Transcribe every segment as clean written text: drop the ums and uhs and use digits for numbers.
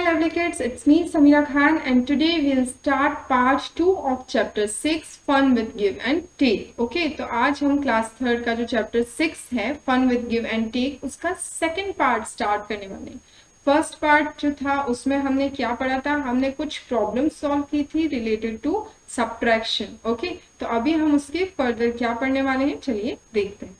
lovely kids, it's me Samira Khan and today we'll start part 2 of chapter 6 fun with give and take. Okay, तो आज हम class third का जो chapter 6 है fun with give and take उसका second part start करने वाले हैं। फर्स्ट पार्ट जो था उसमें हमने क्या पढ़ा था, हमने कुछ प्रॉब्लम सॉल्व की थी रिलेटेड टू सब्ट्रैक्शन। ओके, तो अभी हम उसके फर्दर क्या पढ़ने वाले हैं, चलिए देखते हैं।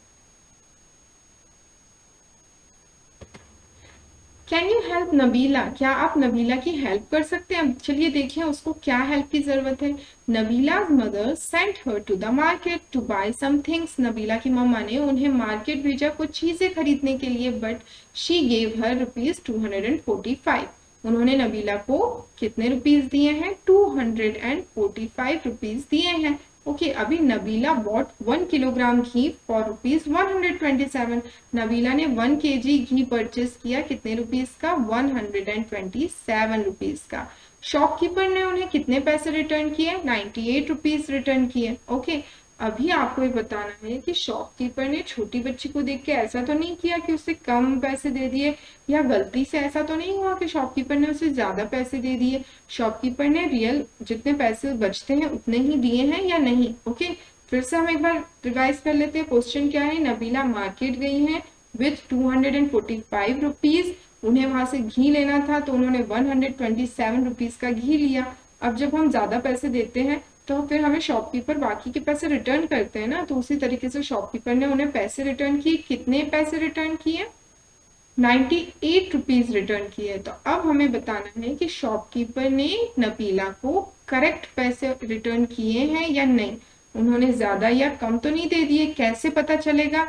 कैन यू हेल्प नबीला, क्या आप नबीला की हेल्प कर सकते हैं। चलिए देखिए उसको क्या हेल्प की जरूरत है। Nabila's mother sent her to the market to buy some things, Nabila की मम्मा ने उन्हें मार्केट भेजा कुछ चीजें खरीदने के लिए, बट शी गेव हर ₹245। उन्होंने नबीला को कितने रुपीस दिए हैं, 245 रुपीस दिए हैं। ओके, अभी नबीला बॉट 1 किलोग्राम घी फॉर ₹127। नबीला ने 1 kg घी परचेस किया, कितने रुपीस का, 127 रुपीस का। शॉपकीपर ने उन्हें कितने पैसे रिटर्न किए, 98 रुपीस रिटर्न किए। ओके, अभी आपको ये बताना है कि शॉपकीपर ने छोटी बच्ची को देख के ऐसा तो नहीं किया कि उसे कम पैसे दे दिए, या गलती से ऐसा तो नहीं हुआ कि शॉपकीपर ने उसे ज्यादा पैसे दे दिए। शॉपकीपर ने रियल जितने पैसे बचते हैं उतने ही दिए हैं या नहीं। ओके, फिर से हम एक बार रिवाइज कर लेते हैं। क्वेश्चन क्या है, नबीला मार्केट गई है विथ 245 रुपीज, उन्हें वहां से घी लेना था तो उन्होंने 127 रुपीज का घी लिया। अब जब हम ज्यादा पैसे देते हैं तो फिर हमें शॉपकीपर बाकी के पैसे रिटर्न करते हैं ना, तो उसी तरीके से शॉपकीपर ने उन्हें पैसे रिटर्न किए। कितने पैसे रिटर्न किए, 98 रुपीज रिटर्न किए। तो अब हमें बताना है कि शॉपकीपर ने नबीला को करेक्ट पैसे रिटर्न किए हैं या नहीं, उन्होंने ज्यादा या कम तो नहीं दे दिए। कैसे पता चलेगा,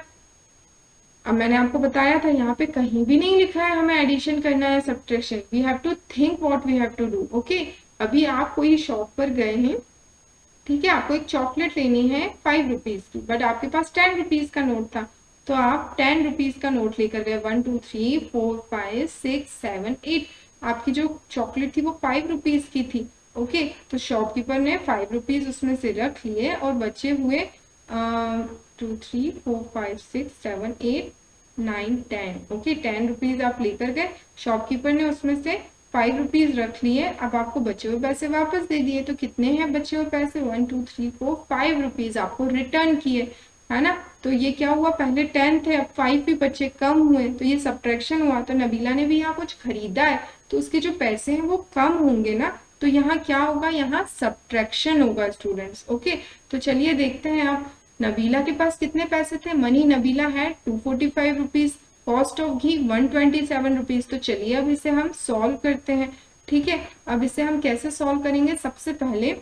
अब मैंने आपको बताया था यहाँ पे कहीं भी नहीं लिखा है हमें एडिशन करना है subtraction, we have to think what we have to do. Okay, अभी आप कोई शॉप पर गए हैं, ठीक है, आपको एक चॉकलेट लेनी है 5 रुपीज की, बट आपके पास 10 रुपीज का नोट था, तो आप 10 रुपीज का नोट लेकर गए। 1 2 3 4 5 6 7 8, आपकी जो चॉकलेट थी वो 5 रुपीज की थी। ओके, तो शॉपकीपर ने 5 रुपीज उसमें से रख लिए और बचे हुए 2 3 4 5 6 7 8 9 10। ओके, 10 रुपीज आप लेकर गए, शॉपकीपर ने उसमें से 5 रुपीज रख लिए, अब आपको बचे हुए पैसे वापस दे दिए। तो कितने हैं बचे हुए पैसे, 1 2 3 4 5 रुपीज आपको रिटर्न किए, है ना। तो ये क्या हुआ, पहले 10 थे अब 5 भी बचे, कम हुए, तो ये सब्ट्रैक्शन हुआ। तो नबीला ने भी यहाँ कुछ खरीदा है तो उसके जो पैसे हैं वो कम होंगे ना, तो यहाँ क्या होगा, यहाँ सब्ट्रैक्शन होगा स्टूडेंट्स। ओके, तो चलिए देखते हैं आप नबीला के पास कितने पैसे थे। मनी नबीला है 245 rupees, cost of ghee 127 rupees. तो चलिए अब इसे हम सॉल्व करते हैं। ठीक है, अब इसे हम कैसे सॉल्व करेंगे, सबसे पहले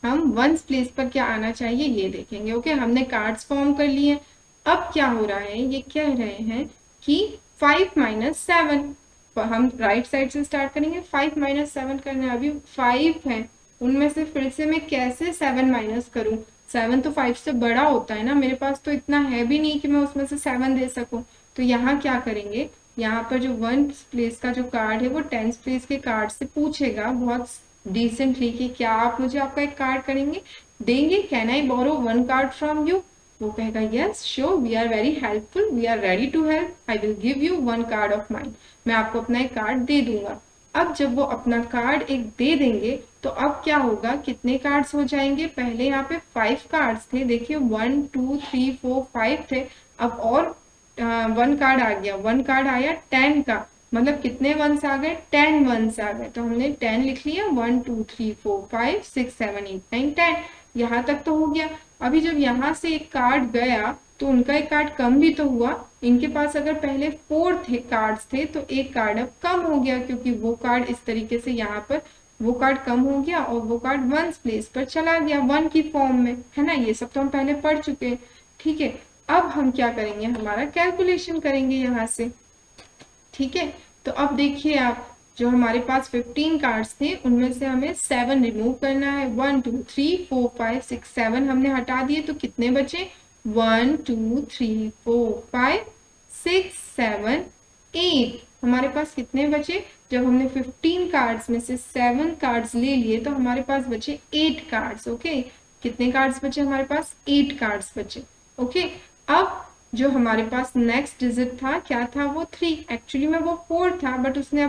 हम वंस प्लेस पर क्या आना चाहिए ये देखेंगे। ओके, हमने कार्ड्स फॉर्म कर लिए। अब क्या हो रहा है, ये कह रहे हैं कि 5 - 7, हम राइट साइड से स्टार्ट करेंगे। 5 - 7 करना है, अभी 5 है, उनमें से फिर से मैं कैसे 7 माइनस करूं। 7 तो 5 से बड़ा होता है ना, मेरे पास तो इतना है भी नहीं कि मैं उसमें से 7 दे सकूं। तो यहाँ क्या करेंगे, यहाँ पर जो 1 प्लेस का जो कार्ड है वो 10 प्लेस के कार्ड से पूछेगा बहुत डिसेंटली कि क्या आप मुझे आपका एक कार्ड करेंगे देंगे, can I borrow 1 card from you. वो कहेगा yes sure, we are very helpful, we are ready to help, I will give you 1 card of mine, मैं आपको अपना एक कार्ड दे दूंगा। अब जब वो अपना कार्ड एक दे देंगे तो अब क्या होगा, कितने कार्ड्स हो जाएंगे, पहले यहाँ पे 5 कार्ड्स थे, देखिए 1 2 3 4 5 थे, अब और 1 कार्ड आ गया, 1 कार्ड आया 10 का, मतलब कितने वंस आ गए, 10 वंस आ गए। तो हमने 10 लिख लिया, 1 2 3 4 5 6 7 8 9 10, यहाँ तक तो हो गया। अभी जब यहाँ से एक कार्ड गया तो उनका एक कार्ड कम भी तो हुआ, इनके पास अगर पहले 4 थे कार्ड्स थे तो एक कार्ड अब कम हो गया, क्योंकि वो कार्ड इस तरीके से यहाँ पर वो कार्ड कम हो गया और वो कार्ड वंस प्लेस पर चला गया 1 की फॉर्म में, है ना। ये सब तो हम पहले पढ़ चुके हैं। ठीक है, अब हम क्या करेंगे, हमारा कैलकुलेशन करेंगे यहाँ से। ठीक है, तो अब देखिए आप, जो हमारे पास 15 कार्ड्स थे उनमें से हमें 7 रिमूव करना है। 1 2 3 4 5 6 7 हमने हटा दिए, तो कितने बचे, 1 2 3 4 5 6 7 8, हमारे पास कितने बचे, जब हमने 15 कार्ड्स में से 7 कार्ड्स ले लिए तो हमारे पास बचे 8 कार्ड्स। ओके, कितने कार्ड्स बचे हमारे पास, 8 कार्ड्स बचे। ओके, अब जो हमारे पास नेक्स्ट डिजिट था क्या था, वो 3, एक्चुअली में वो 4 था, बट उसने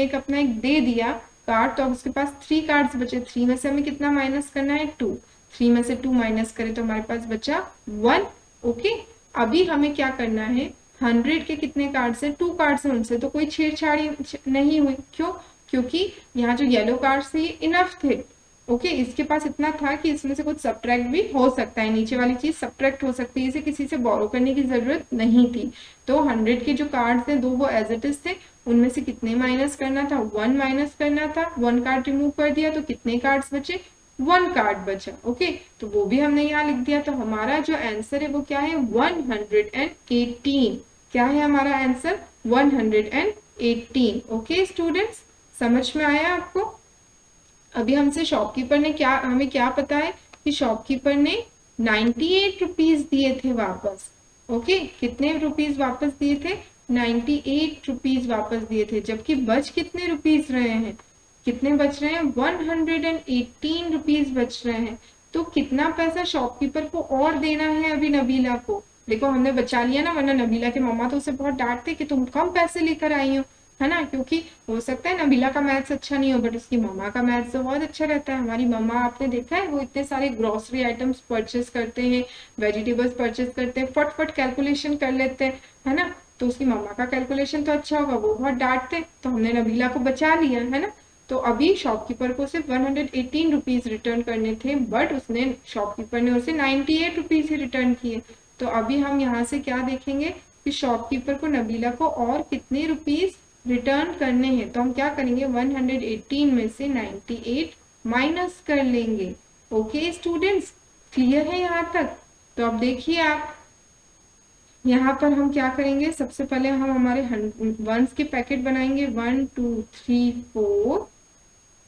एक अपना एक दे दिया कार्ड, तो अब उसके पास 3 कार्ड्स बचे। 3 में से हमें कितना माइनस करना है, 2। 3 में से 2 माइनस करें तो हमारे पास बचा 1। ओके, अभी हमें क्या करना है, 100 के कितने कार्ड्स है, 2 कार्ड्स है, उनसे तो कोई छेड़छाड़ी नहीं हुई। क्यों, क्योंकि यहाँ जो येलो कार्ड्स थे ये इनफ थे। ओके, इसके पास इतना था कि इसमें से कुछ सब्ट्रैक्ट भी हो सकता है, नीचे वाली चीज सब्ट्रैक्ट हो सकती है, इसे किसी से बोरो करने की जरूरत नहीं थी। तो 100 के जो कार्ड्स थे, 2 वो एज इट इज थे, उनमें से कितने माइनस करना था, 1 माइनस करना था। 1 कार्ड रिमूव कर दिया तो कितने कार्ड्स बचे, 1 कार्ड बचा। ओके, तो वो भी हमने यहाँ लिख दिया। तो हमारा जो आंसर है वो क्या है, 118। क्या है हमारा आंसर, 118। ओके स्टूडेंट्स, समझ में आया आपको। अभी हमसे शॉपकीपर ने हमें क्या पता है कि शॉपकीपर ने 98 रुपीज दिए थे वापस। ओके, कितने रुपीज वापस दिए थे, 98 रुपीज वापस दिए थे, जबकि बच कितने रुपीज रहे हैं, कितने बच रहे हैं, 118 रुपीज बच रहे हैं। तो कितना पैसा शॉपकीपर को और देना है अभी नबीला को। देखो हमने बचा लिया ना, वरना नबीला के मम्मा तो उसे बहुत डांटते कि तुम कम पैसे लेकर आई हो, है ना। क्योंकि हो सकता है नबीला का मैथ्स अच्छा नहीं हो, बट उसकी मम्मा का मैथ्स तो बहुत अच्छा रहता है। हमारी मम्मा आपने देखा है, वो इतने सारे ग्रोसरी आइटम्स परचेस करते हैं, वेजिटेबल्स परचेस करते हैं, फटफट कैलकुलेशन कर लेते हैं, है ना। तो उसकी मम्मा का कैलकुलेशन तो अच्छा होगा, वो बहुत डांटते, तो हमने नबीला को बचा लिया, है ना। तो अभी शॉपकीपर को सिर्फ 118 रुपीज रिटर्न करने थे, बट उसने शॉपकीपर ने उसे 98 रुपीज ही रिटर्न किए। तो अभी हम यहाँ से क्या देखेंगे कि शॉपकीपर को नबीला को और कितने रुपीज रिटर्न करने हैं। तो हम क्या करेंगे, 118 में से 98 माइनस कर लेंगे। ओके स्टूडेंट्स, क्लियर है यहाँ तक। तो अब देखिए आप यहाँ पर हम क्या करेंगे, सबसे पहले हम हमारे वंस के पैकेट बनाएंगे, 1 2 3 4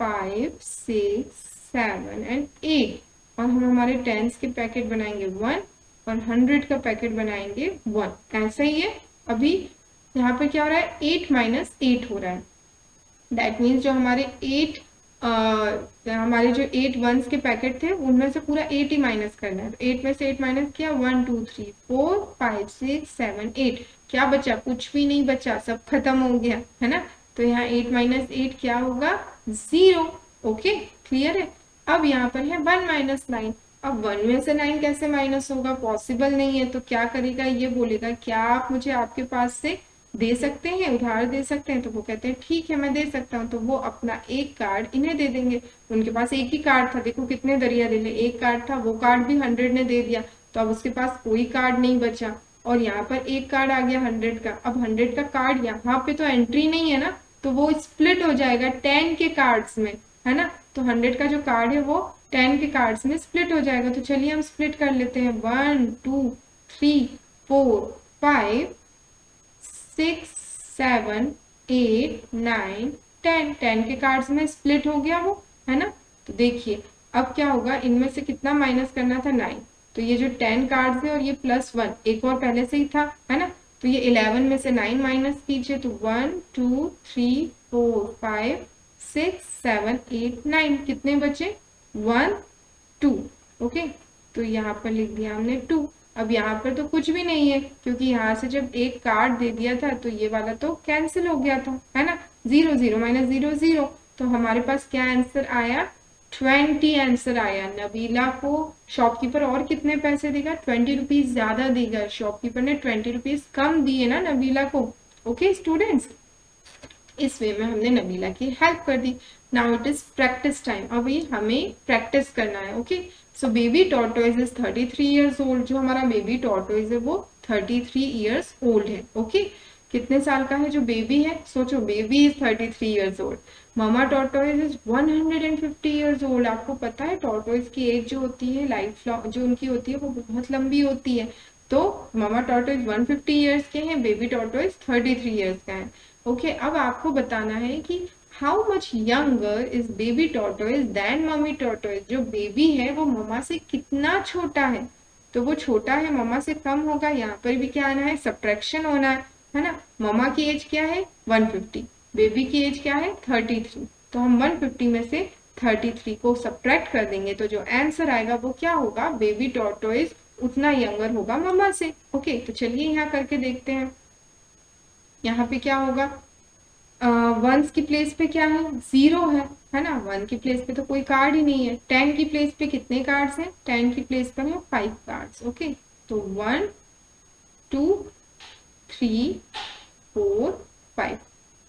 5 6 7 एंड 8। और हम हमारे टेंस के पैकेट बनाएंगे 1, और 100 का पैकेट बनाएंगे 1। ऐसा ही है। अभी यहाँ पे क्या हो रहा है, 8 माइनस 8 हो रहा है। दैट मीन्स जो हमारे जो 8 वंस के पैकेट थे उनमें से पूरा 8 ही माइनस करना है। तो 8 में से 8 माइनस किया, 1 2 3 4 5 6 7 8, क्या बचा, कुछ भी नहीं बचा, सब खत्म हो गया, है ना। तो यहाँ 8 माइनस 8 क्या होगा, 0। ओके, क्लियर है। अब यहाँ पर है 1 माइनस 9। अब 1 में से 9 कैसे माइनस होगा, पॉसिबल नहीं है। तो क्या करेगा, ये बोलेगा क्या आप मुझे आपके पास से दे सकते हैं, उधार दे सकते हैं। तो वो कहते हैं ठीक है मैं दे सकता हूँ। तो वो अपना एक कार्ड इन्हें दे देंगे। उनके पास एक ही कार्ड था, देखो कितने दरिया दिले, एक कार्ड था, वो कार्ड भी 100 ने दे दिया, तो अब उसके पास कोई कार्ड नहीं बचा। और यहाँ पर एक कार्ड आ गया 100 का। अब 100 का कार्ड यहाँ पे तो एंट्री नहीं है ना, तो वो स्प्लिट हो जाएगा 10 के कार्ड्स में, है ना। तो 100 का जो कार्ड है वो 10 के कार्ड्स में स्प्लिट हो जाएगा। तो चलिए हम स्प्लिट कर लेते हैं, 1 2 3 4 5 6 7 8 9 10, 10 के कार्ड्स में स्प्लिट हो गया वो, है ना। तो देखिए अब क्या होगा, इनमें से कितना माइनस करना था, 9। तो ये जो 10 कार्ड्स है और ये +1 एक और पहले से ही था, है ना। तो ये 11 में से 9 माइनस कीजिए, तो 1 2 3 4 5 6 7 8 9, कितने बचे, 1 2। ओके, तो यहाँ पर लिख दिया हमने 2। अब यहाँ पर तो कुछ भी नहीं है, क्योंकि यहाँ से जब एक कार्ड दे दिया था तो ये वाला तो कैंसिल हो गया था, है ना। 0 0 माइनस 0 0। तो हमारे पास क्या आंसर आया, 20 आंसर आया। नबीला को शॉपकीपर और कितने पैसे देगा, 20 रुपीज ज्यादा देगा। शॉपकीपर ने 20 रुपीज कम दिए ना नबीला को। ओके स्टूडेंट्स, इस वे में हमने नबीला की हेल्प कर दी। Now it is practice time. अभी हमें प्रैक्टिस करना है। Okay, so baby tortoise is 33 years old. जो हमारा बेबी टॉर्टोइज है वो 33 इयर्स ओल्ड है। ओके, कितने साल का है जो बेबी है, सोचो, baby is 33 years old. Mama tortoise is 150 years old. आपको पता है टॉर्टोइज की एज जो होती है, लाइफ जो उनकी होती है वो बहुत लंबी होती है। तो मामा टॉर्टोइज 150 इयर्स के हैं, बेबी टॉर्टोइज 33 इयर्स का है। ओके, अब आपको बताना है कि how much younger is baby tortoise than mummy tortoise. जो बेबी है वो मम्मा से कितना छोटा है। तो वो छोटा है, मम्मा से कम होगा। यहाँ पर भी क्या आना है, सब्ट्रैक्शन होना है ना। मम्मा की एज क्या है, 150, बेबी की एज क्या है, 33। तो हम 150 में से 33 को सब्ट्रैक्ट कर देंगे, तो जो आंसर आएगा वो क्या होगा, बेबी टॉर्टोइज उतना यंगर होगा मम्मा से। ओके, तो चलिए यहाँ करके देखते हैं। यहाँ पे क्या होगा, वंस की प्लेस पे क्या है, 0 है ना। 1 की प्लेस पे तो कोई कार्ड ही नहीं है। 10 की प्लेस पे कितने कार्ड्स हैं, 10 की प्लेस पर है 5 कार्ड्स। ओके, तो 1 2 3 4 5,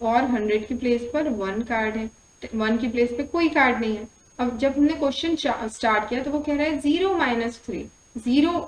और 100 की प्लेस पर 1 कार्ड है, 1 की प्लेस पे कोई कार्ड नहीं है। अब जब हमने क्वेश्चन स्टार्ट किया तो वो कह रहा है 0 माइनस 3, 0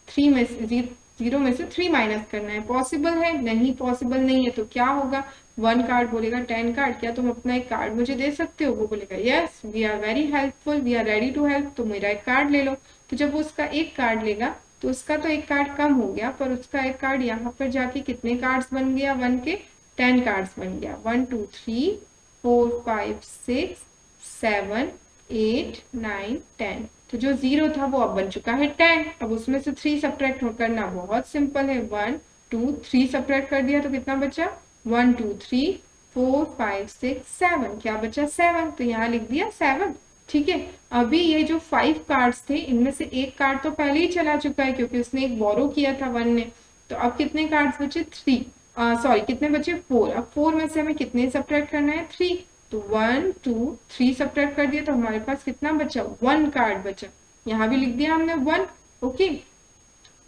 3 में से 0 में से 3 माइनस करना है। पॉसिबल है, नहीं पॉसिबल नहीं है। तो क्या होगा, 1 कार्ड बोलेगा 10 कार्ड, क्या तुम अपना एक कार्ड मुझे दे सकते हो। वो बोलेगा yes we are very helpful, we are ready to help, तो मेरा एक कार्ड ले लो। तो जब वो उसका एक कार्ड लेगा तो उसका तो एक कार्ड कम हो गया, पर उसका एक कार्ड यहाँ पर जाके कितने कार्ड्स बन गया, 1 के 10 कार्ड्स बन गया। 1 2 3 4 5 6 7 8 9 10। तो जो 0 था वो अब बन चुका है 10। अब उसमें से 3 सब्ट्रैक्ट करना बहुत सिंपल है। 1 2 3 सब्ट्रैक्ट कर दिया तो कितना बचा, 1 2 3 4 5 6 7, क्या बचा 7, तो यहाँ लिख दिया 7। ठीक है, अभी ये जो 5 कार्ड्स थे इनमें से एक कार्ड तो पहले ही चला चुका है क्योंकि उसने एक बोरो किया था 1 ने। तो अब कितने कार्ड्स बचे, 3, सॉरी कितने बचे 4। अब 4 में से हमें कितने सब्ट्रैक्ट करना है, 3। तो 1 2 3 सब्ट्रैक्ट कर दिया तो हमारे पास कितना बचा, 1 कार्ड बचा। यहाँ भी लिख दिया हमने 1। ओके,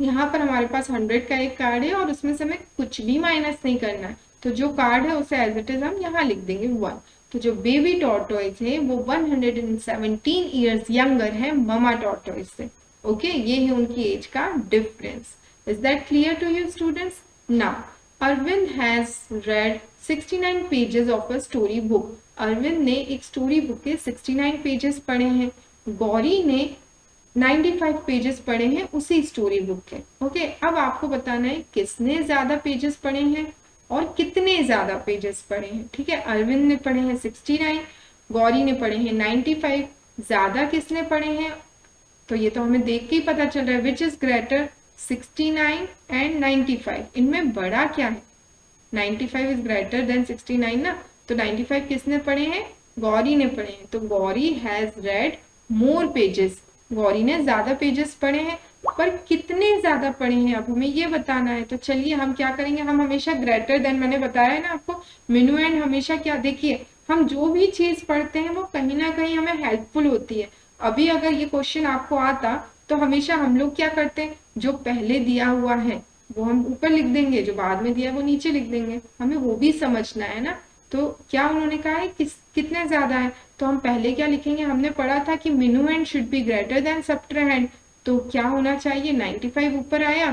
यहाँ पर हमारे पास 100 का एक कार्ड है और उसमें से हमें कुछ भी माइनस नहीं करना है। तो जो कार्ड है उसे एज इट इज हम यहाँ लिख देंगे 1। तो जो बेबी टॉर्टोइज है वो 117 ईयर्स यंगर है ममा टॉर्टोइज से। ओके, ये है उनकी एज का difference. Is that clear to you students? Now Arvind has read 69 pages of a story book. Arvind ने एक स्टोरी बुक के 69 पेजेस पढ़े हैं। गौरी ने 95 पेजेस पढ़े हैं उसी स्टोरी बुक के। ओके, अब आपको बताना है किसने ज्यादा पेजेस पढ़े हैं और कितने ज्यादा पेजेस पढ़े हैं। ठीक है, अरविंद ने पढ़े हैं 69, गौरी ने पढ़े हैं 95। ज्यादा किसने पढ़े हैं, तो ये तो हमें देख के ही पता चल रहा है। विच इज ग्रेटर, 69 एंड 95, इनमें बड़ा क्या है, 95 इज ग्रेटर देन 69 ना। तो 95 किसने पढ़े हैं, गौरी ने पढ़े हैं। तो Gauri has read more pages, Gauri ने ज्यादा पेजेस पढ़े हैं। पर कितने ज्यादा पढ़े हैं अब हमें ये बताना है। तो चलिए हम क्या करेंगे, हम हमेशा ग्रेटर देन, मैंने बताया है ना आपको मिनुएंड हमेशा क्या, देखिए हम जो भी चीज पढ़ते हैं वो कहीं ना कहीं हमें हेल्पफुल होती है। अभी अगर ये क्वेश्चन आपको आता तो हमेशा हम लोग क्या करते हैं, जो पहले दिया हुआ है वो हम ऊपर लिख देंगे, जो बाद में दिया है वो नीचे लिख देंगे, हमें वो भी समझना है ना। तो क्या उन्होंने कहा है कितने ज्यादा है, तो हम पहले क्या लिखेंगे, हमने पढ़ा था कि minuend should be greater than subtrahend. तो क्या होना चाहिए, 95 ऊपर आया,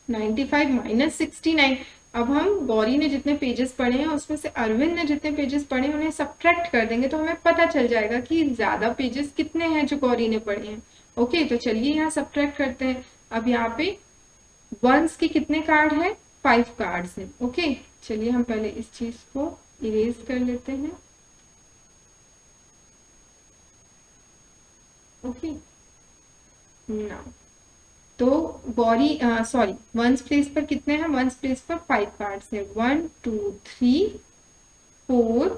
95 माइनस 69। अब हम गौरी ने जितने पेजेस पढ़े हैं उसमें से अरविंद ने जितने पेजेस पढ़े हैं उन्हें सब्ट्रैक्ट कर देंगे तो हमें पता चल जाएगा कि ज्यादा पेजेस कितने हैं जो गौरी ने पढ़े हैं। ओके, तो चलिए यहाँ सब्ट्रैक्ट करते हैं। अब यहाँ पे वंस के कितने कार्ड है, 5 कार्ड्स हैं। ओके, चलिए हम पहले इस चीज को इरेज कर लेते हैं। ओके, नाउ तो गौरी सॉरी वंस प्लेस पर कितने हैं, वंस प्लेस पर 5 कार्ड्स है, 1 2 3 4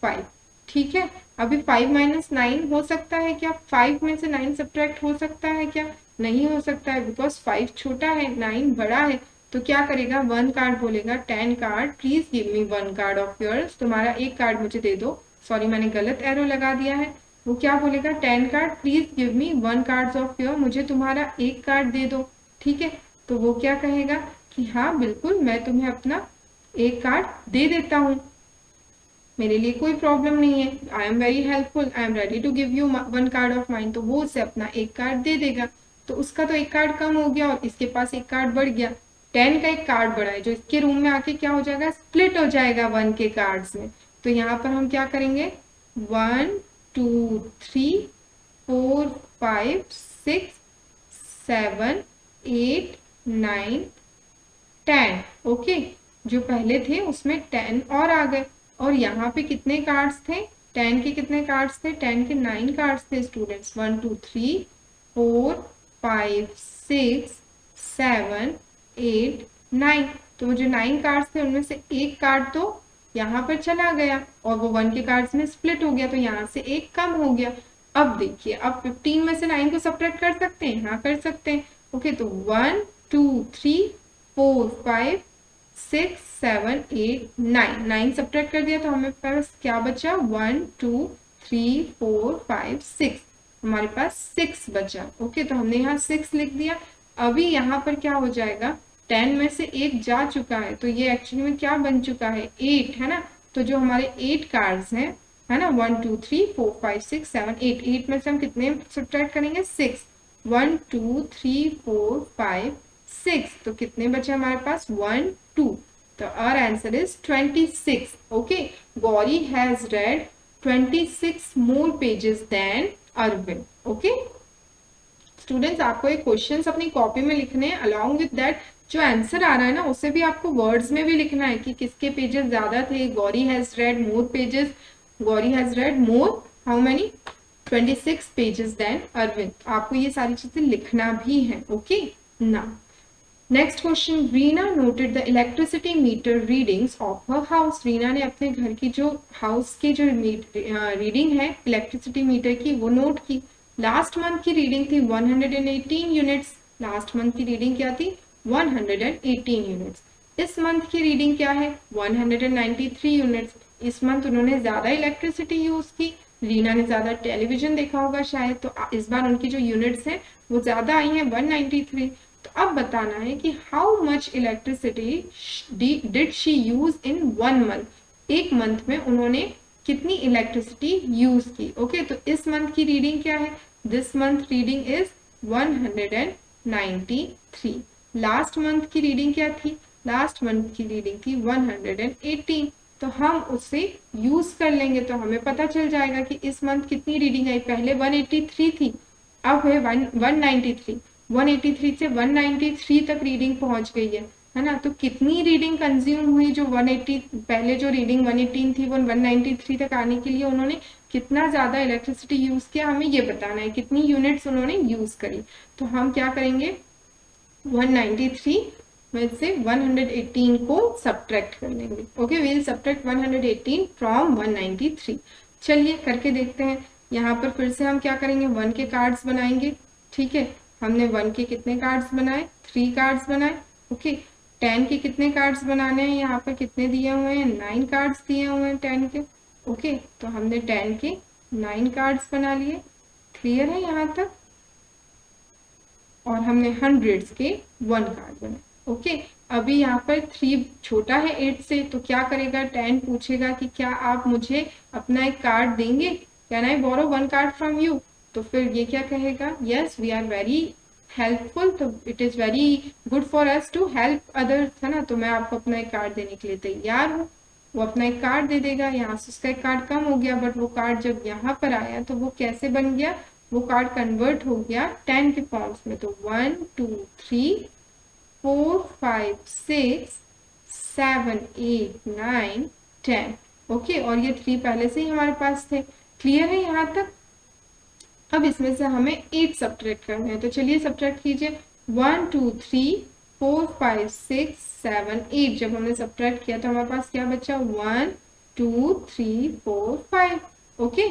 5। ठीक है, अभी 5 माइनस 9 हो सकता है क्या, 5 में से 9 सब्ट्रैक्ट हो सकता है क्या, नहीं हो सकता है, बिकॉज 5 छोटा है 9 बड़ा है। तो क्या करेगा, 1 कार्ड बोलेगा 10 card please give me 1 card of yours, तुम्हारा एक कार्ड मुझे दे दो। सॉरी मैंने गलत एरो लगा दिया है। वो क्या बोलेगा, 10 card please give me 1 card of your, मुझे तुम्हारा एक कार्ड दे दो। ठीक है, तो वो क्या कहेगा कि हाँ बिल्कुल मैं तुम्हें अपना एक कार्ड दे देता हूँ, मेरे लिए कोई प्रॉब्लम नहीं है, I am very helpful, I am ready to give you 1 card of mine. तो वो उसे अपना एक कार्ड दे देगा। तो उसका तो एक कार्ड कम हो गया और इसके पास एक कार्ड बढ़ गया, 10 का एक कार्ड बढ़ा है जो इसके रूम में आके क्या हो जाएगा, स्प्लिट हो जाएगा 1 के कार्ड्स में। तो यहाँ पर हम क्या करेंगे, 1 2 3 4 5 6 7 8 9 10। ओके, जो पहले थे उसमें 10 और आ गए। और यहाँ पे कितने कार्ड्स थे, 10 के कितने कार्ड्स थे, 10 के 9 कार्ड्स थे स्टूडेंट्स, 1 2 3 4 5 6 7 8 9। तो वो जो 9 कार्ड्स थे उनमें से एक कार्ड तो यहाँ पर चला गया और वो 1 के कार्ड्स में स्प्लिट हो गया, तो यहाँ से एक कम हो गया। अब देखिए, अब 15 में से 9 को सब्ट्रैक्ट कर सकते हैं, हाँ कर सकते हैं। ओके, तो 1 2 3 4 5 6 7 8 9, 9 सब्ट्रैक्ट कर दिया तो हमें पास क्या बचा, 1 2 3 4 5 6, हमारे पास 6 बचा। ओके, तो हमने यहाँ 6 लिख दिया। अभी यहाँ पर क्या हो जाएगा, 10 में से 1 जा चुका है तो ये एक्चुअली में क्या बन चुका है, 8, है ना। तो जो हमारे 8 कार्ड्स हैं, है ना, 1 2 3 4 5 6 7 8, 8 में से हम कितने सब्ट्रैक्ट करेंगे, 6, 1 2 3 4 5 6, तो कितने बचे हमारे पास, 1 2, तो our answer is 26. Okay, Gauri has read 26 more pages than Arvind. Okay, students आपको ये क्वेश्चंस अपनी कॉपी में लिखने हैं, अलॉन्ग विद दैट जो आंसर आ रहा है ना उसे भी आपको वर्ड्स में भी लिखना है कि किसके पेजेस ज्यादा थे। Gauri has read more pages, Gauri has read more how many, 26 pages than Arvind. आपको ये सारी चीजें लिखना भी है। ओके, ना next question, Reena noted the electricity meter readings of her house. Reena ने अपने घर की जो हाउस की जो रीडिंग है इलेक्ट्रिसिटी मीटर की वो नोट की। लास्ट मंथ की रीडिंग थी 118 यूनिट्स, लास्ट मंथ की रीडिंग क्या थी, 118 यूनिट्स। इस मंथ की रीडिंग क्या है, 193 यूनिट्स। इस मंथ उन्होंने ज्यादा इलेक्ट्रिसिटी यूज की, रीना ने ज्यादा टेलीविजन देखा होगा शायद, तो इस बार उनकी जो यूनिट्स हैं वो ज्यादा आई हैं, 193। तो अब बताना है कि how much electricity did she use in 1 month, एक मंथ में उन्होंने कितनी इलेक्ट्रिसिटी यूज की। ओके, तो इस मंथ की रीडिंग क्या है, this month reading is 193। Last month की रीडिंग क्या थी, लास्ट मंथ की रीडिंग थी 118, तो हम उससे यूज कर लेंगे तो हमें पता चल जाएगा कि इस मंथ कितनी रीडिंग आई। पहले 183 थी, अब है 193, 183 से 193 तक रीडिंग पहुंच गई है ना। तो कितनी रीडिंग कंज्यूम हुई, जो 180 पहले जो रीडिंग 118 थी वो 193 तक आने के लिए उन्होंने कितना ज्यादा इलेक्ट्रिसिटी यूज किया, हमें ये बताना है कितनी यूनिट्स उन्होंने यूज करी। तो हम क्या करेंगे, 193 में से 118 को सब्ट्रैक्ट कर लेंगे। Okay, we will subtract 118 from 193। चलिए करके देखते हैं। यहाँ पर फिर से हम क्या करेंगे, 1 के कार्ड्स बनाएंगे। ठीक है, हमने 1 के कितने कार्ड्स बनाए, 3 कार्ड्स बनाए। ओके, 10 के कितने कार्ड्स बनाने हैं, यहाँ पर कितने दिए हुए हैं, 9 कार्ड्स दिए हुए हैं 10 के। ओके, तो हमने 10 के 9 कार्ड्स बना लिए। क्लियर है यहाँ तक, और हमने हंड्रेड्स के 1 कार्ड बनाए। ओके, अभी यहाँ पर 3 छोटा है 8 से, तो क्या करेगा, 10 पूछेगा कि क्या आप मुझे अपना एक कार्ड देंगे, can I borrow 1 card from you. तो फिर ये क्या कहेगा, yes we are very helpful, तो it is very good for us to help others, है ना, तो मैं आपको अपना एक कार्ड देने के लिए तैयार हूँ। वो अपना एक कार्ड दे देगा, यहाँ से उसका एक कार्ड कम हो गया, बट वो कार्ड जब यहाँ पर आया तो वो कैसे बन गया, वो कार्ड कन्वर्ट हो गया 10 के फॉर्म्स में। तो 1 2 3 4 5 6 7 8 9 10। ओके, और ये 3 पहले से ही हमारे पास थे। क्लियर है यहाँ तक। अब इसमें से हमें 8 सब्ट्रैक्ट करने हैं, तो चलिए सब्ट्रैक्ट कीजिए। 1 2 3 4 5 6 7 8, जब हमने सब्ट्रैक्ट किया तो हमारे पास क्या बचा, 1 2 3 4 5। ओके,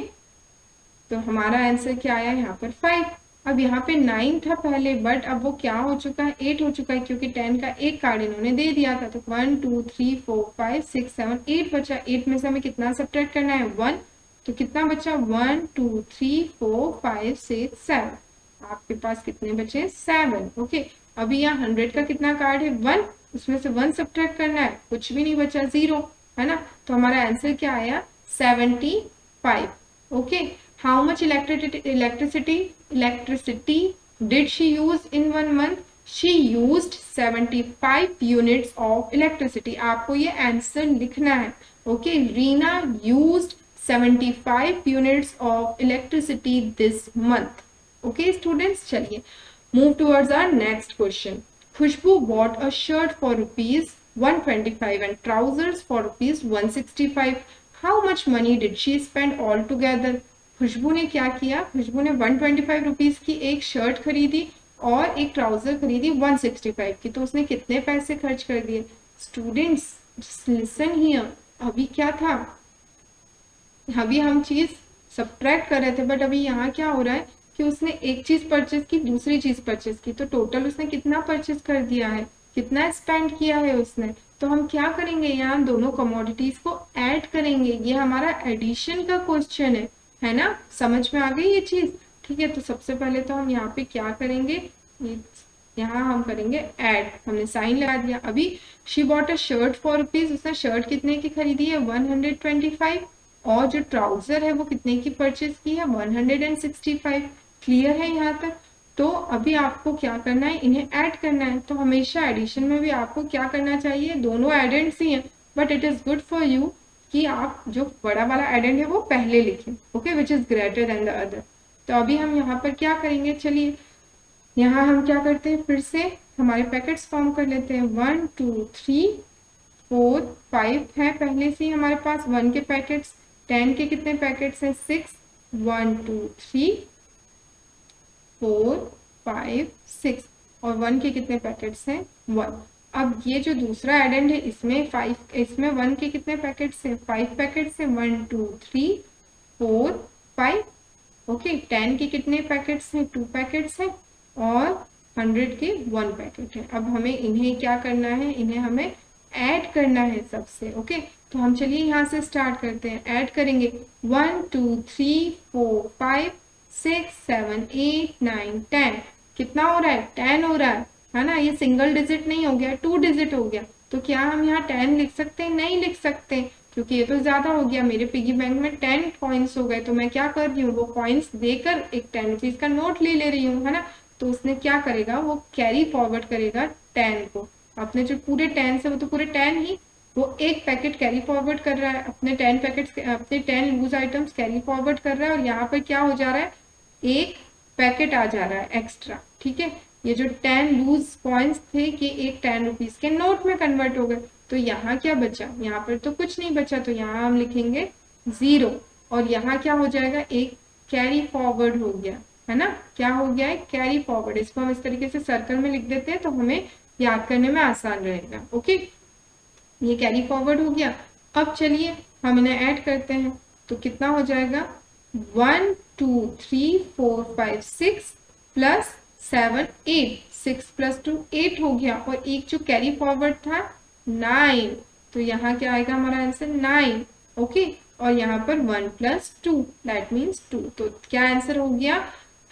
तो हमारा आंसर क्या आया यहाँ पर 5। अब यहाँ पे 9 था पहले, बट अब वो क्या हो चुका है, 8 हो चुका है, क्योंकि 10 का एक कार्ड इन्होंने दे दिया था। तो 1 2 3 4 5 6 7 8 बचा। 8 में से हमें कितना सब्ट्रैक्ट करना है, 1, तो कितना बचा, 1 2 3 4 5 6 7। आपके पास कितने बचे, 7। ओके, अभी यहाँ 100 का कितना कार्ड है, 1, उसमें से 1 सब्ट्रैक्ट करना है, कुछ भी नहीं बचा, 0, है ना। तो हमारा आंसर क्या आया, 75। Okay, how much electricity did she use in 1 month? She used 75 units of electricity. आपको ये आंसर लिखना है। Okay, Reena used 75 units of electricity this month. Okay students, चलिए move towards our next question. Khushbu bought a shirt for rupees 125 and trousers for rupees 165. How much money did she spend all together? खुशबू ने क्या किया, खुशबू ने 125 rupees की एक shirt खरीदी और एक ट्राउजर खरीदी 165 की, तो उसने कितने पैसे खर्च कर दिए। स्टूडेंट्स लिसन हियर, अभी क्या था, अभी हम चीज सब्ट्रैक्ट कर रहे थे, बट अभी यहाँ क्या हो रहा है, कि उसने एक चीज परचेज की, दूसरी चीज परचेज की, तो टोटल उसने कितना परचेज कर दिया है, कितना स्पेंड किया है उसने। तो हम क्या करेंगे, यहाँ दोनों कमोडिटीज को ऐड करेंगे। ये हमारा एडिशन का क्वेश्चन है ना। समझ में आ गई ये चीज। ठीक है, तो सबसे पहले तो हम यहाँ पे क्या करेंगे, यहाँ हम करेंगे ऐड। हमने साइन लगा दिया। अभी she bought a shirt for rupees, उसने शर्ट कितने की खरीदी है, 125। और जो ट्राउजर है वो कितने की परचेज की है, 165। क्लियर है यहाँ तक। तो अभी आपको क्या करना है, इन्हें ऐड करना है। तो हमेशा एडिशन में भी आपको क्या करना चाहिए, दोनों एडेंट्स ही हैं, but it is good for you कि आप जो बड़ा वाला एडेंट है वो पहले लिखें, okay, which is greater than the other. तो अभी हम यहाँ पर क्या करेंगे, चलिए यहाँ हम क्या करते हैं, फिर से हमारे पैकेट्स फॉर्म कर लेते हैं। 1 2 3 4 5 है पहले से ही हमारे पास 1 के पैकेट्स। 10 के कितने पैकेट्स हैं, 6। 1 2 3 4 5 6। और 1 के कितने पैकेट्स हैं, 1। अब ये जो दूसरा एडेंड है इसमें 1 के कितने पैकेट्स हैं, 5 पैकेट्स हैं। 1 2 3 4 5। ओके, 10 के कितने पैकेट्स हैं, 2 पैकेट्स हैं। और 100 के 1 पैकेट है। अब हमें इन्हें क्या करना है, इन्हें हमें ऐड करना है सबसे। ओके, तो हम चलिए यहाँ से स्टार्ट करते हैं, ऐड करेंगे। 1 2 3 4 5 6 7 8 9 10। कितना हो रहा है, 10 हो रहा है ना। ये सिंगल डिजिट नहीं हो गया, 2 डिजिट हो गया। तो क्या हम यहाँ 10 लिख सकते हैं, नहीं लिख सकते, क्योंकि ये तो ज्यादा हो गया। मेरे पिगी बैंक में 10 कॉइन्स हो गए, तो मैं क्या कर रही हूँ, वो कॉइन्स देकर एक 10 रुपीज का नोट ले रही हूँ, है ना। तो उसने क्या करेगा, वो कैरी फॉरवर्ड करेगा 10 को। अपने जो पूरे 10 से, वो तो पूरे 10 ही, वो एक पैकेट कैरी फॉरवर्ड कर रहा है, अपने 10 पैकेट्स, अपने 10 लूज आइटम्स कैरी फॉरवर्ड कर रहा है। और यहाँ पर क्या हो जा रहा है, एक पैकेट आ जा रहा है एक्स्ट्रा। ठीक है, ये जो 10 लूज कॉइन्स थे कि एक 10 रुपीज के नोट में कन्वर्ट हो गए। तो यहाँ क्या बचा, यहाँ पर तो कुछ नहीं बचा, तो यहाँ हम लिखेंगे 0। और यहाँ क्या हो जाएगा, एक कैरी फॉरवर्ड हो गया, है ना। क्या हो गया है, कैरी फॉरवर्ड। इसको हम इस तरीके से सर्कल में लिख देते हैं तो हमें याद करने में आसान रहेगा। ओके, ये कैरी फॉरवर्ड हो गया। अब चलिए हम इन्हें ऐड करते हैं, तो कितना हो जाएगा, 1 2 3 4 5 6 प्लस 7 8। 6 प्लस 2 8 हो गया। और एक जो कैरी फॉरवर्ड था 9, तो यहाँ क्या आएगा हमारा आंसर 9। ओके, और यहाँ पर 1 प्लस 2 दैट मीन्स 2। तो क्या आंसर हो गया,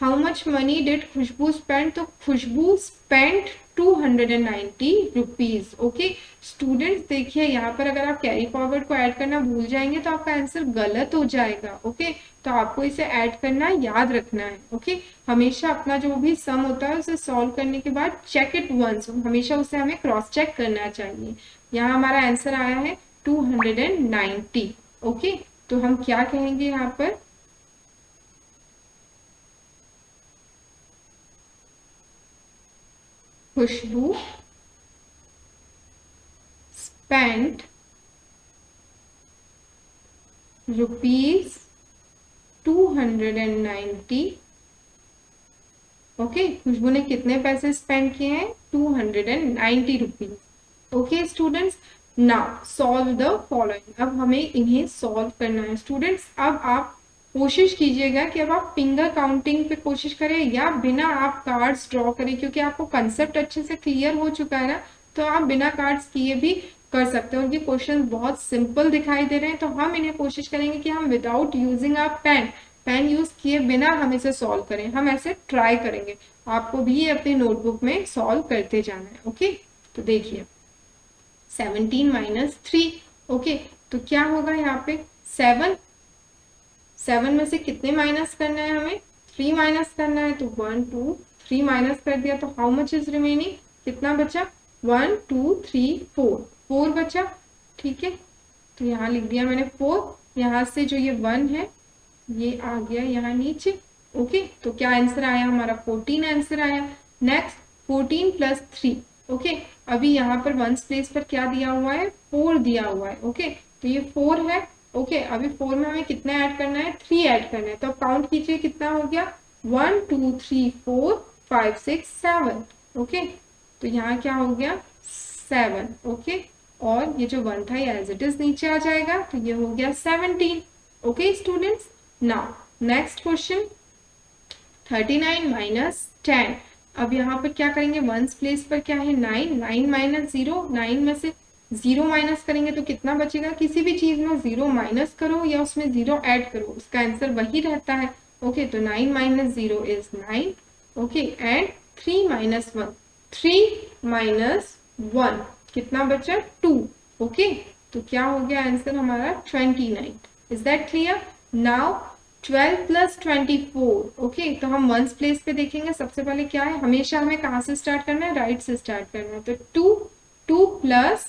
how much money did Khushbu spend, तो Khushbu spend 290 rupees. Okay students, देखिए यहाँ पर अगर आप कैरी फॉरवर्ड को ऐड करना भूल जाएंगे तो आपका आंसर गलत हो जाएगा। ओके, तो आपको इसे ऐड करना याद रखना है। ओके, हमेशा अपना जो भी सम होता है उसे सॉल्व करने के बाद चेक इट वंस, हमेशा उसे हमें क्रॉस चेक करना चाहिए। यहाँ हमारा आंसर आया है 290। ओके, तो हम क्या कहेंगे यहाँ पर, खुशबू स्पेंट रुपीज 290। ओके, खुशबू ने कितने पैसे स्पेंड किए हैं, 290 rupees. Okay students, now solve the following. अब हमें इन्हें सॉल्व करना है स्टूडेंट्स। अब आप कोशिश कीजिएगा कि अब आप फिंगर काउंटिंग पे कोशिश करें या बिना आप कार्ड्स ड्रॉ करें, क्योंकि आपको कंसेप्ट अच्छे से क्लियर हो चुका है ना, तो आप बिना कार्ड्स किए भी कर सकते हो। और ये क्वेश्चन बहुत सिंपल दिखाई दे रहे हैं, तो हम इन्हें कोशिश करेंगे कि हम without using a pen use किए बिना हम इसे सॉल्व करें। हम ऐसे ट्राई करेंगे, आपको भी अपनी नोटबुक में सॉल्व करते जाना है। ओके, तो देखिए 17 माइनस 3। ओके, तो क्या होगा यहाँ पे, 7 में से कितने माइनस करना है हमें, 3 माइनस करना है। तो 1 2 3 माइनस कर दिया, तो हाउ मच इज रिमेनिंग, कितना बचा, 1 2 3 4 बचा। ठीक है, तो यहाँ लिख दिया मैंने 4। यहाँ से जो ये 1 है ये आ गया यहाँ नीचे। ओके, तो क्या आंसर आया हमारा, 14 आंसर आया। Next 14 plus 3। ओके, अभी यहाँ पर वंस प्लेस पर क्या दिया हुआ है, 4 दिया हुआ है। ओके, तो ये 4 है। ओके, अभी 4 में हमें कितना ऐड करना है, 3 ऐड करना है। तो अब काउंट कीजिए कितना हो गया, 1 2 3 4 5 6 7। ओके, तो यहाँ क्या हो गया, 7। ओके, और ये जो 1 था ये एज इट इज नीचे आ जाएगा, तो ये हो गया 17। Okay students, now next question 39 minus 10। अब यहाँ पर क्या करेंगे, वंस प्लेस पर क्या है 9, 9 माइनस 0, 9 में से 0 माइनस करेंगे तो कितना बचेगा, किसी भी चीज में 0 माइनस करो या उसमें 0 ऐड करो उसका आंसर वही रहता है। ओके, तो 9 minus 0 is 9। Okay, and 3 minus 1, 3 minus 1 कितना बचा 2। ओके, तो क्या हो गया आंसर हमारा 29। Is that clear. Now 12 plus 24। Okay, तो हम वंस प्लेस पे देखेंगे। सबसे पहले क्या है, हमेशा हमें कहाँ से स्टार्ट करना है, राइट से स्टार्ट करना है। तो 2, 2 प्लस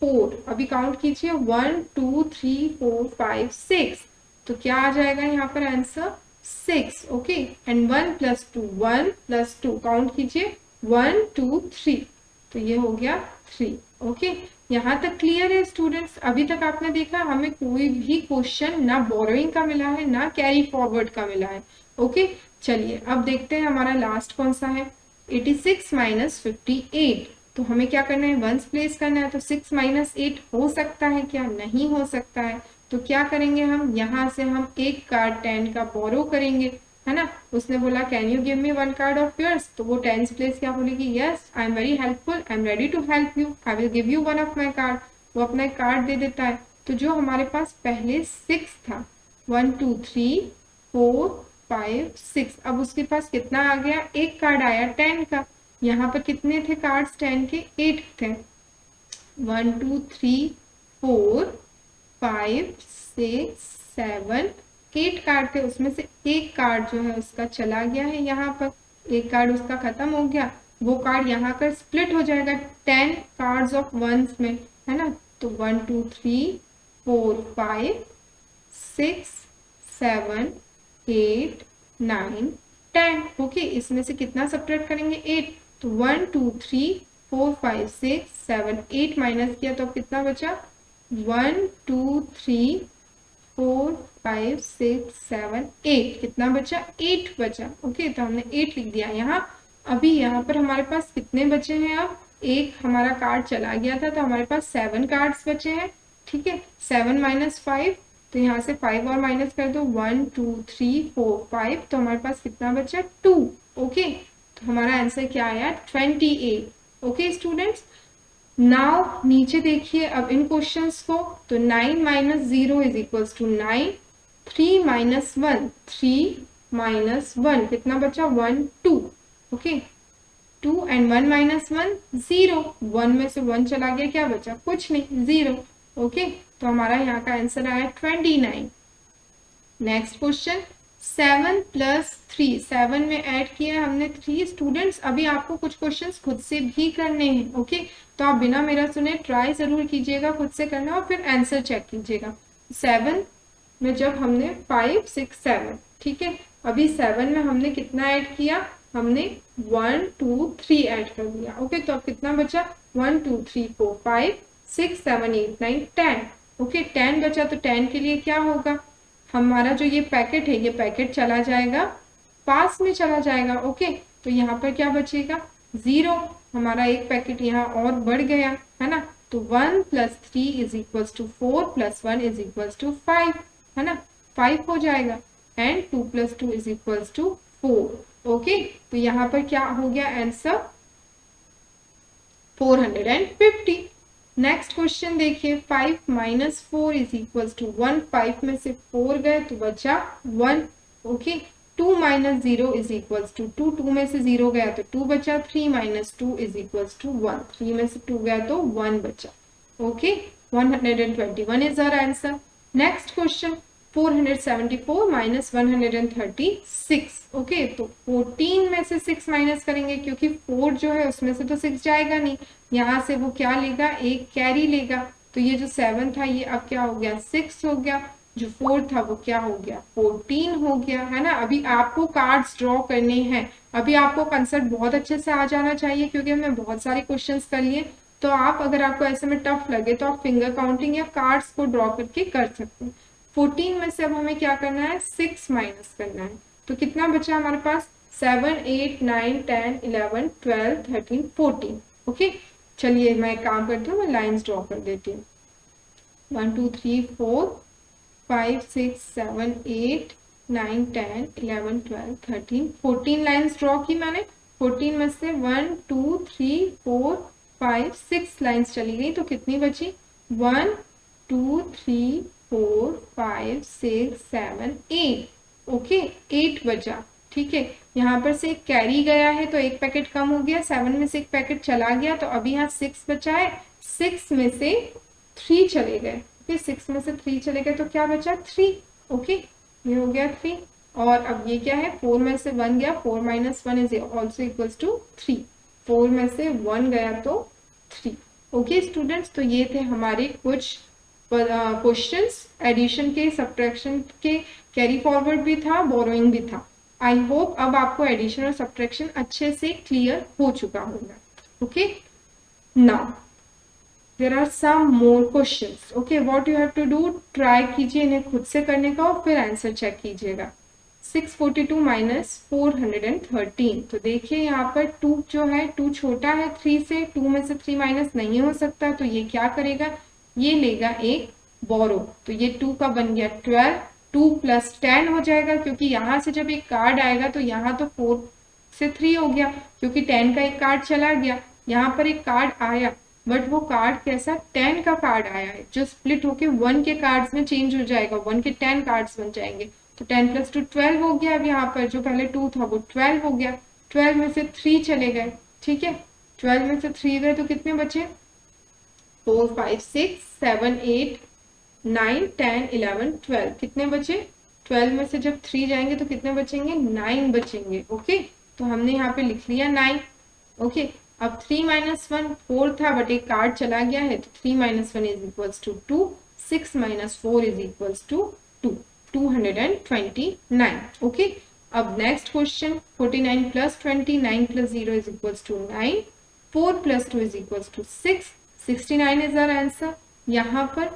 4, अभी काउंट कीजिए 1 2 3 4 5 6, तो क्या आ जाएगा यहाँ पर answer 6। Okay, and 1 plus 2, 1 plus 2 count कीजिए 1 2 3, तो ये हो गया 3। ओके, यहाँ तक क्लियर है स्टूडेंट्स। अभी तक आपने देखा हमें कोई भी क्वेश्चन ना बोरोइंग का मिला है ना कैरी फॉरवर्ड का मिला है। ओके, चलिए अब देखते हैं हमारा लास्ट कौन सा है, 86 माइनस 58। तो हमें क्या करना है, वंस प्लेस करना है। तो 6 माइनस 8 हो सकता है क्या, नहीं हो सकता है। तो क्या करेंगे हम, यहाँ से हम एक कार्ड 10 का बोरो करेंगे, है ना। उसने बोला can you give me 1 card of yours, तो वो 10 प्लेस क्या बोलेगी, yes I am very helpful, I am ready to help you, I will give you 1 of my card. वो अपना एक कार्ड दे देता है। तो जो हमारे पास पहले 6 था, 1 2 3 4 5 6, अब उसके पास कितना आ गया, एक कार्ड आया 10 का। यहाँ पर कितने थे कार्ड्स 10 के, 8 थे। 1 2 3 4 5 6 7 8 कार्ड थे, उसमें से एक कार्ड जो है उसका चला गया है, यहाँ पर एक कार्ड उसका खत्म हो गया। वो कार्ड यहाँ पर स्प्लिट हो जाएगा 10 कार्ड्स ऑफ वंस में, है ना। तो 1 2 3 4 5 6 7 8 9 10। ओके, इसमें से कितना सब्ट्रैक्ट करेंगे 8, तो 1 2 3 4 5 6 7 8 माइनस किया तो अब कितना बचा 1 2 3 4 5 6 7 8, कितना बचा 8 बचा। ओके, तो हमने 8 लिख दिया यहाँ। अभी यहाँ पर हमारे पास कितने बचे हैं, अब एक हमारा कार्ड चला गया था तो हमारे पास 7 कार्ड्स बचे हैं। ठीक है, 7 माइनस 5, तो यहाँ से 5 और माइनस कर दो, 1 2 3 4 5, तो हमारे पास कितना बचा 2। ओके, तो हमारा आंसर क्या आया 28। ओके स्टूडेंट्स, नाउ नीचे देखिए अब इन क्वेश्चंस को। तो 9 minus 0 is equals to 9, 3 minus 1, 3 minus 1 कितना बचा 1 2। ओके, 2 एंड 1 माइनस 1 0, 1 में से 1 चला गया, क्या बचा कुछ नहीं 0। ओके, तो हमारा यहाँ का आंसर आया 29। नेक्स्ट क्वेश्चन, 7 प्लस 3, 7 में ऐड किया हमने 3। स्टूडेंट्स अभी आपको कुछ क्वेश्चंस खुद से भी करने हैं। ओके, तो आप बिना मेरा सुने ट्राई जरूर कीजिएगा खुद से करना और फिर आंसर चेक कीजिएगा। 7 में जब हमने 5 6 7, ठीक है, अभी 7 में हमने कितना ऐड किया, हमने 1 2 3 ऐड कर दिया। ओके, तो अब कितना बचा 1 2 3 4 5 6 7 8 9 10। ओके, 10 बचा, तो 10 के लिए क्या होगा, हमारा जो ये पैकेट है ये पैकेट चला जाएगा पास में चला जाएगा। ओके, तो यहाँ पर क्या बचेगा 0, हमारा एक पैकेट यहाँ और बढ़ गया, है ना। तो 1 plus 3 is equals to 4 plus 1 is equals to 5, है ना, 5 हो जाएगा। And 2 plus 2 is equals to 4। Okay, तो यहाँ पर क्या हो गया आंसर 450। नेक्स्ट क्वेश्चन देखिए, 5 माइनस 4 इज इक्वल्स टू 1, 5 में से 4 गए तो बचा 1। Okay, 2 minus 0 is equals to 2, 2 में से 0 गया तो 2 बचा। 3 माइनस 2 इज इक्वल्स टू 1, 3 में से 2 गया तो 1 बचा। Okay, 121 is our answer. Next question, 474 minus 136। Okay, तो 14 में से 6 माइनस करेंगे क्योंकि 4 जो है उसमें से तो 6 जाएगा नहीं, यहाँ से वो क्या लेगा, एक कैरी लेगा। तो ये जो 7 था ये अब क्या हो गया 6 हो गया, जो 4 था वो क्या हो गया 14 हो गया, है ना। अभी आपको कार्ड्स ड्रॉ करने हैं, अभी आपको कंसेप्ट बहुत अच्छे से आ जाना चाहिए क्योंकि हमने बहुत सारे क्वेश्चंस कर लिए। तो आप अगर आपको ऐसे में टफ लगे तो आप फिंगर काउंटिंग या कार्ड्स को ड्रॉ करके कर सकते हैं। 14 में से अब हमें क्या करना है 6 माइनस करना है, तो कितना बचा हमारे पास 7 8 9 10 11 12 13 14। ओके, चलिए मैं एक काम करती हूँ, मैं लाइंस ड्रॉ कर देती हूँ। 1 2 3 4 5 6 7 8 9, 10, 11, 12, 13, 14 लाइन्स ड्रॉ की मैंने। 14 में से 1, 2, 3, 4, 5, 6 लाइन्स चली गई, तो कितनी बची? 1, 2, 3, 4, 5, 6, 7, 8। ओके, 8 बचा। ठीक है, यहाँ पर से एक कैरी गया है तो एक पैकेट कम हो गया, 7 में से एक पैकेट चला गया, तो अभी यहाँ 6 बचा है। 6 में से 3 चले गए। ओके, 6 में से 3 चले गए तो क्या बचा? 3। ओके, ये हो गया 3। और अब ये क्या है? 4 में से 1 गया, 4 - 1 इज ऑल्सो इक्वल्स टू 3। 4 में से 1 गया तो 3। ओके स्टूडेंट्स, तो ये थे हमारे कुछ क्वेश्चंस एडिशन के, सब्ट्रैक्शन के, कैरी फॉरवर्ड भी था, बोरोइंग भी था। आई होप अब आपको एडिशन और सब्ट्रैक्शन अच्छे से क्लियर हो चुका होगा। Okay, now there are some more questions. Okay, what you have to do, try कीजिए इन्हें खुद से करने का और फिर आंसर चेक कीजिएगा। 642 - 413, तो देखिए यहाँ पर 2 जो है, 2 छोटा है 3 से, 2 में से 3 माइनस नहीं हो सकता, तो ये क्या करेगा? ये लेगा एक बोरो, तो ये 2 का बन गया 12। 2 + 10 हो जाएगा, क्योंकि यहाँ से जब एक कार्ड आएगा तो यहाँ तो 4 से 3 हो गया, क्योंकि 10 का एक कार्ड चला गया। यहाँ पर एक कार्ड आया, बट वो कार्ड कैसा? 10 का कार्ड आया है, जो स्प्लिट होके 1 के कार्ड्स में चेंज हो जाएगा, 1 के 10 कार्ड्स बन जाएंगे। तो 10 + 2 12 हो गया। अब यहाँ पर जो पहले 2 था वो 12 हो गया। 12 में से 3 चले गए। ठीक है, 12 में से 3 गए तो कितने बचे? 4, 5, 6, 7, 8, 9, 10, 11, 12। कितने बचे? 12 में से जब 3 जाएंगे तो कितने बचेंगे? 9 बचेंगे। ओके, तो हमने यहाँ पे लिख लिया 9। ओके, अब 3 - 1 4 था, बट एक कार्ड चला गया है, तो 3 - 1 is equals to 2। 6 - 4 is equals to 2, 229। Okay, अब next question, 49 + 20, 9 + 0 is equals to 9, 4 + 2 is equals to 6, 69 is our answer. यहाँ पर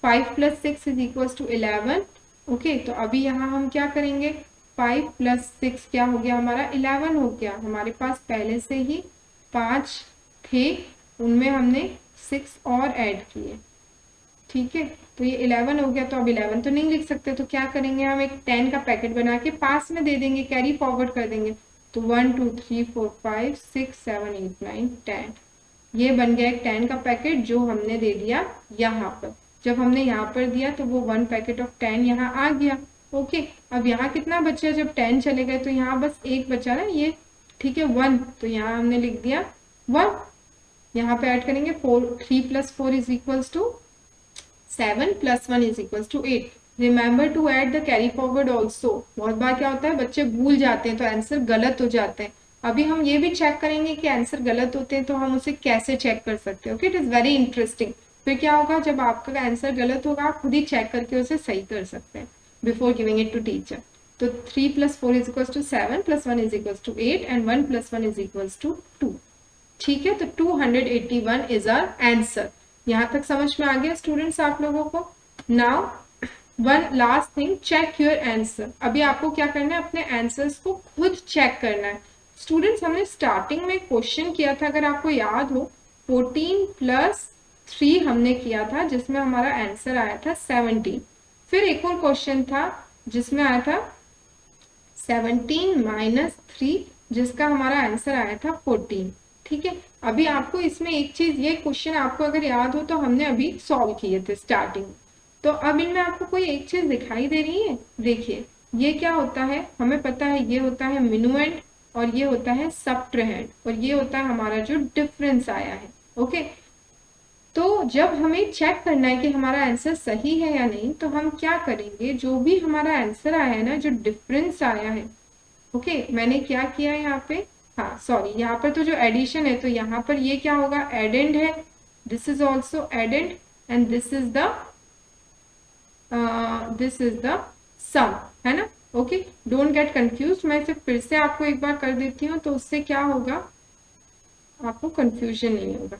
5 + 6 इज इक्वल्स टू 11। ओके, तो अभी यहाँ हम क्या करेंगे? 5 + 6 क्या हो गया हमारा? 11 हो गया। हमारे पास पहले से ही 5 थे, उनमें हमने 6 और ऐड किए। ठीक है, तो ये 11 हो गया, तो अब 11 तो नहीं लिख सकते, तो क्या करेंगे? हम एक 10 का पैकेट बना के पास में दे देंगे, कैरी फॉरवर्ड कर देंगे। तो 1, 2, 3, 4, 5, 6, 7, 8, 9, 10, ये बन गया एक 10 का पैकेट जो हमने दे दिया यहाँ पर। जब हमने यहाँ पर दिया तो वो 1 पैकेट ऑफ 10 यहाँ आ गया। ओके, अब यहाँ कितना बचा? जब 10 चले गए तो यहाँ बस एक बचा ना, ये। ठीक है, 1, तो यहाँ हमने लिख दिया 1। यहाँ पे ऐड करेंगे 3 + 4 is equals to 7 + 1 is equals to 8। Remember to add the carry forward also. बहुत बार क्या होता है, बच्चे भूल जाते हैं तो आंसर गलत हो जाते हैं। अभी हम ये भी चेक करेंगे कि आंसर गलत होते हैं तो हम उसे कैसे चेक कर सकते हैं। Okay, it is very interesting. फिर क्या होगा, जब आपका आंसर गलत होगा आप खुद ही चेक करके उसे सही कर सकते हैं before giving it to teacher. तो 3 + 4 is equals to 7 + 1 is equals to 8 and 1 + 1 is equals to 2। ठीक है, तो 281 इज आवर आंसर। यहाँ तक समझ में आ गया स्टूडेंट्स आप लोगों को? Now one last thing, check your answer. अभी आपको क्या करना है? अपने आंसर्स को खुद चेक करना है। स्टूडेंट्स, हमने स्टार्टिंग में क्वेश्चन किया था, अगर आपको याद हो, 14 + 3 हमने किया था, जिसमें हमारा आंसर आया था 17। फिर एक और क्वेश्चन था जिसमें आया था 17 - 3, जिसका हमारा आंसर आया था 14। ठीक है, अभी आपको इसमें एक चीज, ये क्वेश्चन आपको अगर याद हो तो हमने अभी सॉल्व किए थे स्टार्टिंग। तो अब इनमें आपको कोई एक चीज दिखाई दे रही है? देखिए, ये क्या होता है, हमें पता है ये होता है मिनुएंड, और ये होता है सब्ट्रैंड, और ये होता है हमारा जो डिफरेंस आया है। ओके, तो जब हमें चेक करना है कि हमारा आंसर सही है या नहीं, तो हम क्या करेंगे? जो भी हमारा आंसर आया है ना, जो डिफरेंस आया है, ओके, मैंने क्या किया है यहाँ पे, हाँ सॉरी, यहाँ पर तो जो एडिशन है, तो यहाँ पर ये क्या होगा? एडेंड है, this is also addend, and this is the sum, है ना? Okay, don't get confuse. मैं इसे फिर से आपको एक बार कर देती हूँ, तो उससे क्या होगा, आपको कंफ्यूजन नहीं होगा।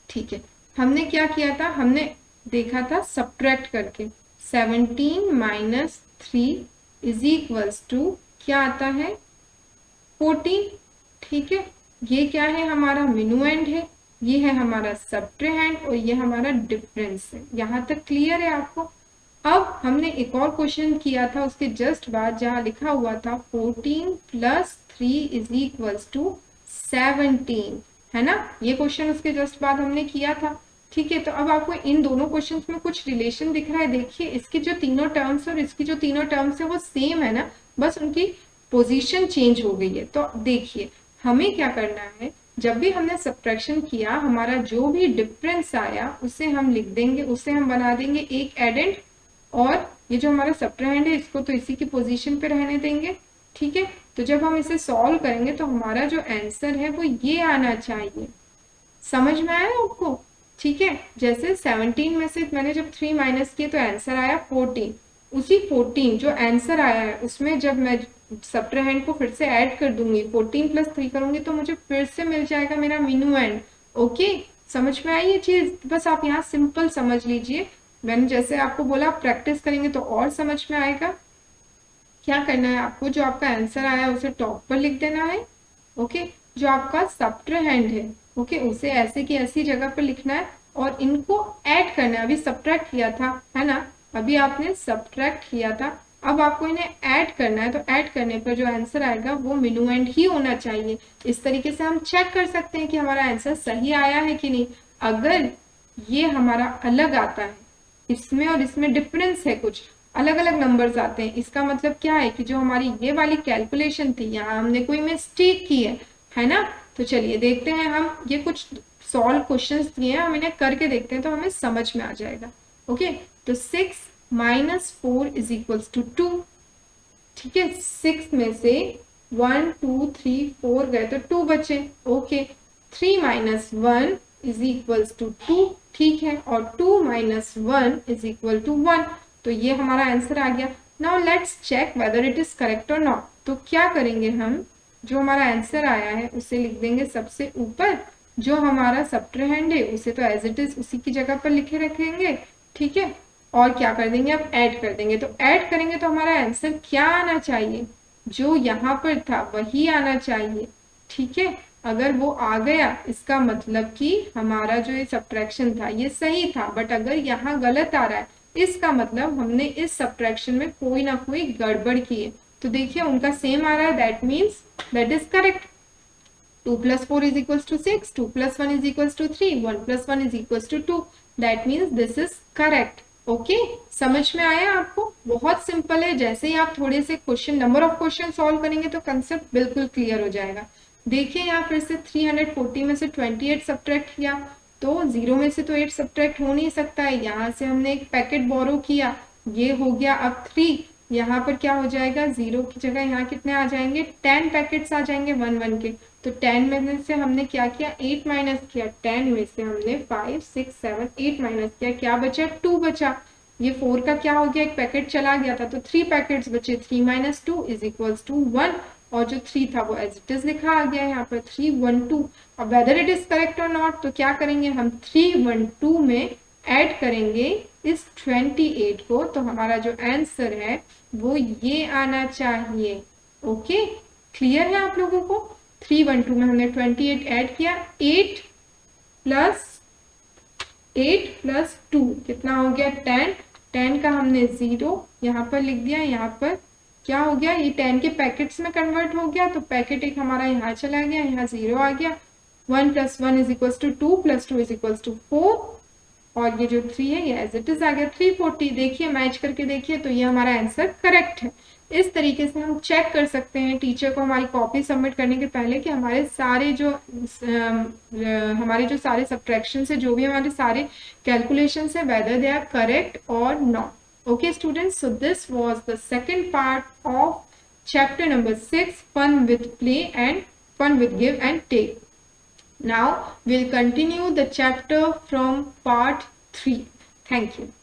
ठीक है, हमने क्या किया था? हमने देखा था सब्ट्रैक्ट करके, 17 - 3 इज इक्वल्स टू क्या आता है? 14। ठीक है, ये क्या है? हमारा मिनुएंड है, ये है हमारा सब्ट्रैंड, और ये हमारा डिफरेंस है। यहाँ तक क्लियर है आपको? अब हमने एक और क्वेश्चन किया था उसके जस्ट बाद, जहां लिखा हुआ था 14 + 3 = 17, है ना। ये क्वेश्चन उसके जस्ट बाद हमने किया था। ठीक है, तो अब आपको इन दोनों क्वेश्चंस में कुछ रिलेशन दिख रहा है। देखिए, इसकी जो तीनों टर्म्स और इसकी जो तीनों टर्म्स है वो सेम है ना, बस उनकी पोजीशन चेंज हो गई है। तो देखिए, हमें क्या करना है, जब भी हमने सब्ट्रैक्शन किया, हमारा जो भी डिफरेंस आया उसे हम लिख देंगे, उसे हम बना देंगे एक एडेंड, और ये जो हमारा सब्ट्रैंड है इसको तो इसी की पोजीशन पे रहने देंगे। ठीक है, तो जब हम इसे सॉल्व करेंगे तो हमारा जो आंसर है वो ये आना चाहिए। समझ में आया आपको? ठीक है, जैसे 17 में से मैंने जब 3 माइनस किए तो आंसर आया 14। उसी 14 जो आंसर आया है उसमें जब मैं सब्ट्रैंड को फिर से ऐड कर दूंगी, 14 + 3 करूंगी, तो मुझे फिर से मिल जाएगा मेरा मिनुएंड। ओके, समझ में आई ये चीज? बस आप यहाँ सिंपल समझ लीजिए। मैंने जैसे आपको बोला, प्रैक्टिस करेंगे तो और समझ में आएगा। क्या करना है आपको, जो आपका आंसर आया उसे टॉप पर लिख देना है। ओके, जो आपका सब्ट्रैंड है, ओके, उसे ऐसे की ऐसी जगह पर लिखना है और इनको ऐड करना है। अभी सब्ट्रैक्ट किया था, है ना, अभी आपने सब्ट्रैक्ट किया था, अब आपको इन्हें ऐड करना है। तो ऐड करने पर जो आंसर आएगा वो मिनुएंड ही होना चाहिए। इस तरीके से हम चेक कर सकते हैं कि हमारा आंसर सही आया है कि नहीं। अगर ये हमारा अलग आता है, इसमें और इसमें डिफरेंस है, कुछ अलग अलग नंबर्स आते हैं, इसका मतलब क्या है कि जो हमारी ये वाली कैलकुलेशन थी, यहाँ हमने कोई मिस्टेक की है ना। तो चलिए देखते हैं, हम ये कुछ सॉल्व क्वेश्चंस दिए हैं, हम इन्हें करके देखते हैं तो हमें समझ में आ जाएगा। ओके, तो 6 - 4 = 2। ठीक है, 6 में से 1 2 3 4 गए तो 2 बचे। ओके, 3 - 1 = 2। ठीक है, और 2 - 1 = 1। तो ये हमारा आंसर आ गया। Now let's check whether it is correct और नॉट। तो क्या करेंगे हम, जो हमारा आंसर आया है उसे लिख देंगे सबसे ऊपर, जो हमारा सब्ट्रैंड है उसे तो एज इट इज उसी की जगह पर लिखे रखेंगे। ठीक है, और क्या कर देंगे, अब ऐड कर देंगे। तो ऐड करेंगे तो हमारा आंसर क्या आना चाहिए, जो यहाँ पर था वही आना चाहिए। ठीक है, अगर वो आ गया इसका मतलब कि हमारा जो ये सब्ट्रैक्शन था ये सही था, बट अगर यहाँ गलत आ रहा है इसका मतलब हमने इस सब्ट्रैक्शन में कोई ना कोई गड़बड़ की है। तो देखिए, उनका सेम आ रहा है, that means that is correct. 2 + 4 = 6, 2 + 1 = 3, 1 + 1 = 2, that means this is correct. Okay, समझ में आया आपको? बहुत सिंपल है। जैसे ही आप थोड़े से question, number of question solve करेंगे तो कंसेप्ट बिल्कुल क्लियर हो जाएगा। देखिए, यहाँ फिर से 340 में से 28 सब्ट्रैक्ट किया, तो 0 में से तो 8 सब्ट्रैक्ट हो नहीं सकता है। यहाँ से हमने एक पैकेट बोरो किया, ये हो गया अब 3। यहाँ पर क्या हो जाएगा, 0 की जगह यहाँ कितने आ जाएंगे, 10 पैकेट्स आ जाएंगे 1 1 के। तो 10 में से हमने क्या किया, 8 माइनस किया। 10 में से हमने 5 6 7 8 माइनस किया, क्या बचा, 2 बचा। ये 4 का क्या हो गया, एक पैकेट चला गया था, तो 3 पैकेट्स बचे। 3 - 2 = 1, और जो 3 था वो एज इट इज लिखा आ गया है यहाँ पर 312। अब वेदर इट इज करेक्ट और नॉट, तो क्या करेंगे हम, 312 में ऐड करेंगे इस 28 को, तो हमारा जो आंसर है वो ये आना चाहिए। ओके, क्लियर है आप लोगों को? 312 में हमने 28 ऐड किया, 8 + 2 कितना हो गया, 10। 10 का हमने 0 यहाँ पर लिख दिया, यहाँ पर क्या हो गया, ये 10 के पैकेट्स में कन्वर्ट हो गया, तो पैकेट एक हमारा यहाँ चला गया, यहाँ 0 आ गया। 1 + 1 = 2, + 2 = 4, और ये जो 3 है ये एज इट इज आ गया 340। देखिए, मैच करके देखिए, तो ये हमारा आंसर करेक्ट है। इस तरीके से हम चेक कर सकते हैं टीचर को हमारी कॉपी सबमिट करने के पहले कि हमारे जो सारे सब्ट्रैक्शन है, जो भी हमारे सारे कैलकुलेशन है, वेदर दे आर करेक्ट और not. Okay students, so this was the second part of chapter number 6, fun with play and fun with give and take. Now we'll continue the chapter from part 3. Thank you.